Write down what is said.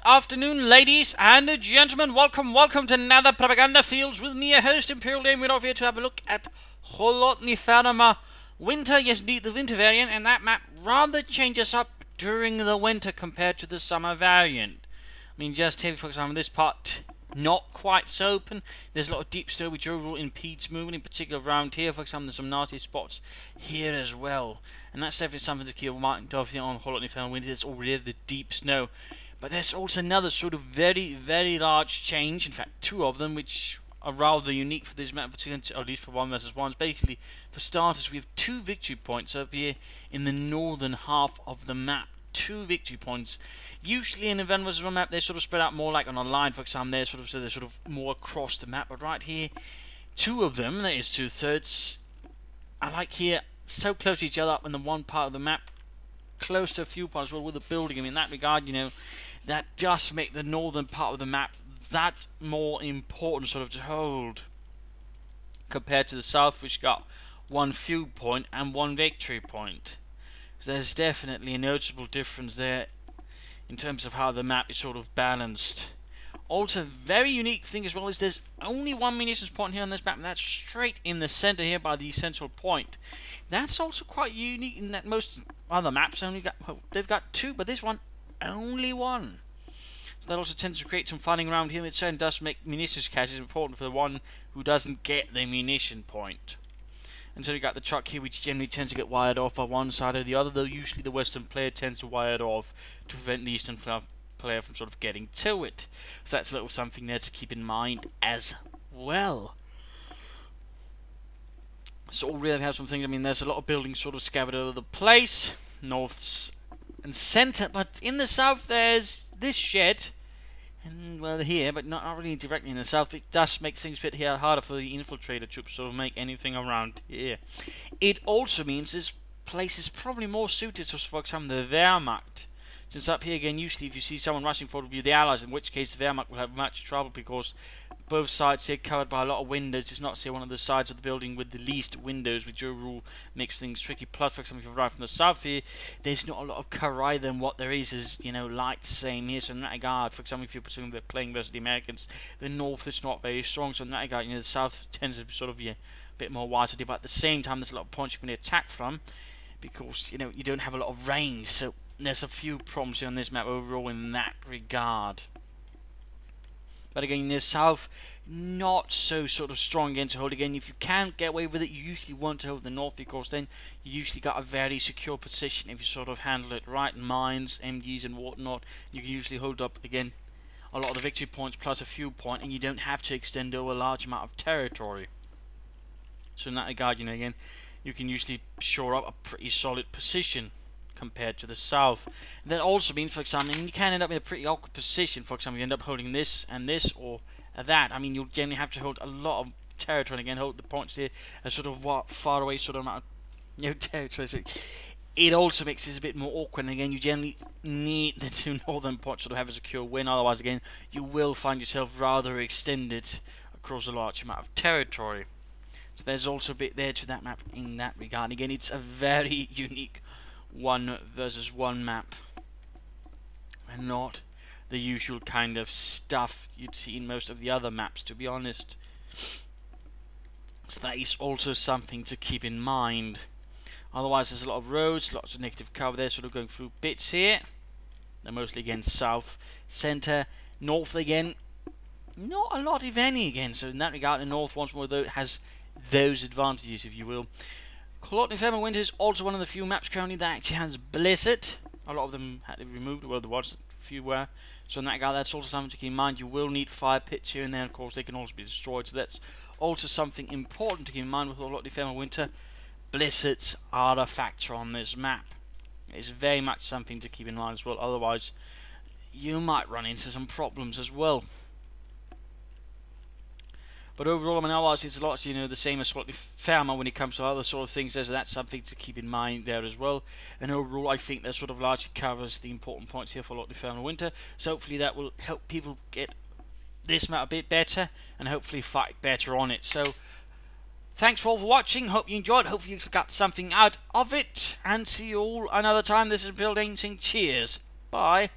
afternoon, ladies and gentlemen. Welcome to another Propaganda Fields with me, your host, Imperial Dame. We're over here to have a look at Kholodny Ferma Winter. Yes, indeed, the winter variant, and that map rather changes up during the winter compared to the summer variant. I mean, just here, for example, this part not quite so open. There's a lot of deep snow which overall impedes movement, in particular around here. For example, there's some nasty spots here as well. And that's definitely something to keep in mind of here on Kholodny Ferma Winter. There's already the deep snow. But there's also another sort of very large change, in fact two of them, which are rather unique for this map, particularly at least for 1 versus 1. Basically, for starters, we have 2 victory points up here in the northern half of the map. 2 victory points. Usually in a 1 versus 1 map, they're sort of spread out more like on a line, for example, they're sort of more across the map. But right here, 2 of them, that is 2/3, are like here, so close to each other up in the one part of the map, close to a few parts as well with the building. I mean, in that regard, you know, that does make the northern part of the map that more important sort of to hold compared to the south, which got 1 feud point and 1 victory point. So there's definitely a noticeable difference there in terms of how the map is sort of balanced. Also, very unique thing as well is there's only 1 munitions point here on this map, and that's straight in the center here by the central point. That's also quite unique in that most other maps only got, well, they've got 2, but this one only 1. So that also tends to create some fighting around here. It certainly does make munitions caches important for the one who doesn't get the munition point. And so you got the truck here, which generally tends to get wired off by one side or the other, though usually the western player tends to wire it off to prevent the eastern player from sort of getting to it. So that's a little something there to keep in mind as well. So all really have some things. I mean, there's a lot of buildings sort of scattered over the place, north and centre, but in the south there's this shed, and well here, but not really directly in the south. It does make things a bit here harder for the infiltrator troops to sort of make anything around here. It also means this place is probably more suited to, for example, the Wehrmacht. Since up here again, usually if you see someone rushing forward, it will be the Allies, in which case the Wehrmacht will have much trouble because both sides here covered by a lot of windows. It's not say one of the sides of the building with the least windows, which overall makes things tricky. Plus, for example, if you arrive from the south here, there's not a lot of cover either, and what there is, you know, light same here. So in that regard, for example, if you're playing versus the Americans, the north is not very strong. So in that regard, you know, the south tends to be sort of a bit more widely, but at the same time, there's a lot of points you can attack from because, you know, you don't have a lot of range. So there's a few problems here on this map overall in that regard. But again, in the south, not so sort of strong again to hold. Again, if you can't get away with it, you usually want to hold the north because then you usually got a very secure position if you sort of handle it right. Mines, MGs and whatnot, you can usually hold up again a lot of the victory points plus a few point, and you don't have to extend over a large amount of territory. So in that regard, you know, again, you can usually shore up a pretty solid position compared to the south. And that also means, for example, you can end up in a pretty awkward position. For example, you end up holding this and this or that. I mean, you'll generally have to hold a lot of territory, and again, hold the points here as sort of far away sort of amount of, you know, territory. So it also makes this a bit more awkward, and again, you generally need the 2 northern points to sort of have a secure win. Otherwise, again, you will find yourself rather extended across a large amount of territory. So there's also a bit there to that map in that regard. Again, it's a very unique 1 versus 1 map, and not the usual kind of stuff you'd see in most of the other maps, to be honest. So that is also something to keep in mind. Otherwise, there's a lot of roads, lots of negative cover there, sort of going through bits here. They're mostly again south, centre, north again, not a lot if any again. So in that regard, the north once more though has those advantages, if you will. Kholodny Ferma Winter is also one of the few maps currently that actually has Blizzard. A lot of them had to be removed, well, there was a few were. So in that regard, that's also something to keep in mind. You will need fire pits here and there, of course, they can also be destroyed. So that's also something important to keep in mind with Kholodny Ferma Winter. Blizzards are a factor on this map. It's very much something to keep in mind as well, otherwise you might run into some problems as well. But overall, I mean, otherwise it's a lot, you know, the same as Kholodny Ferma when it comes to other sort of things. So that's something to keep in mind there as well. And overall, I think that sort of largely covers the important points here for Kholodny Ferma Winter. So hopefully that will help people get this map a bit better and hopefully fight better on it. So thanks for all for watching. Hope you enjoyed. Hopefully you got something out of it. And see you all another time. This is Bill Dane saying cheers. Bye.